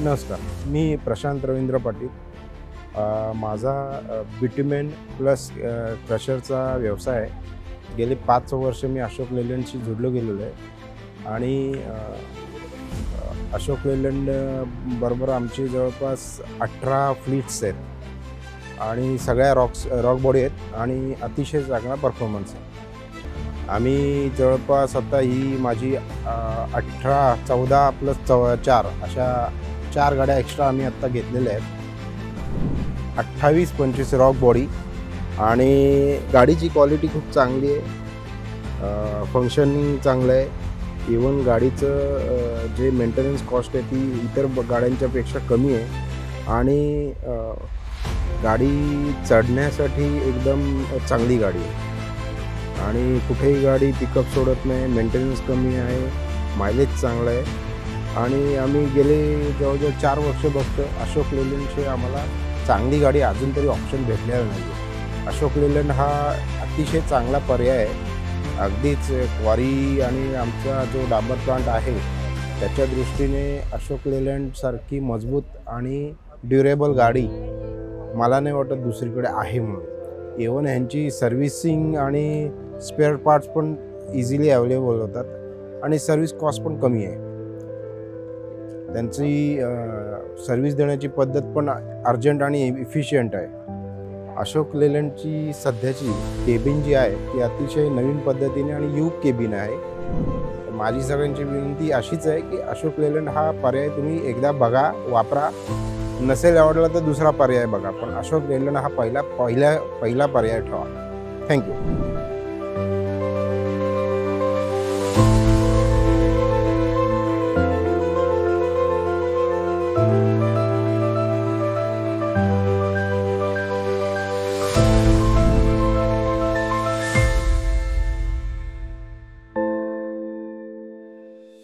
नमस्कार, मी प्रशांत रवींद्र पाटील। माझा बिट्युमेन प्लस क्रशरचा व्यवसाय आहे। गेले 5 वर्ष मी अशोक लेलंडशी जोडलो गेलेलो आहे आणि अशोक लेलंड बरोबर आमचे जवळपास 18 फ्लीट्स आहेत आणि सगळ्या रॉक बॉडी आहेत आणि अतिशय चांगला परफॉर्मन्स आहे। आम्ही जवळपास आता ही माझी 18, 14 प्लस 4 अशा 4 गाड्या एक्स्ट्रा आम्ही आत्ता घेतलेल्या आहेत। 28-25 रॉक बॉडी आणि गाडीची क्वालिटी खूप चांगली आहे, फंक्शनिंग चांगलं आहे। इवन गाडीचं जे मेंटेनन्स कॉस्ट आहे ती इतर गाड्यांच्यापेक्षा कमी आहे आणि गाडी चढण्यासाठी एकदम चांगली गाडी आहे आणि कुठेही गाडी पिकअप सोडत नाही, मेंटेनन्स कमी आहे, मायलेज चांगलं आहे आणि आम्ही गेले जवळजवळ 4 वर्ष बघतो अशोक लेलंडचे आम्हाला चांगली गाडी अजून तरी ऑप्शन भेटलेला नाही। अशोक लेलंड हा अतिशय चांगला पर्याय आहे। अगदीच क्वारी आणि आमचा जो डांबर प्लांट आहे त्याच्या दृष्टीने अशोक लेलंडसारखी मजबूत आणि ड्युरेबल गाडी मला नाही वाटत दुसरीकडे आहे म्हणून। इवन ह्यांची सर्व्हिसिंग आणि स्पेअर पार्ट्स पण इझिली अवेलेबल होतात आणि सर्व्हिस कॉस्ट पण कमी आहे। त्यांची सर्व्हिस देण्याची पद्धत पण अर्जंट आणि इफिशियंट आहे। अशोक लेलंडची सध्याची केबिन जी आहे ती अतिशय नवीन पद्धतीने आणि युग केबिन आहे। माझी सगळ्यांची विनंती अशीच आहे की अशोक लेलंड हा पर्याय तुम्ही एकदा बघा, वापरा, नसेल आवडला तर दुसरा पर्याय बघा, पण अशोक लेलंड हा पहिला पर्याय ठेवा। थँक्यू।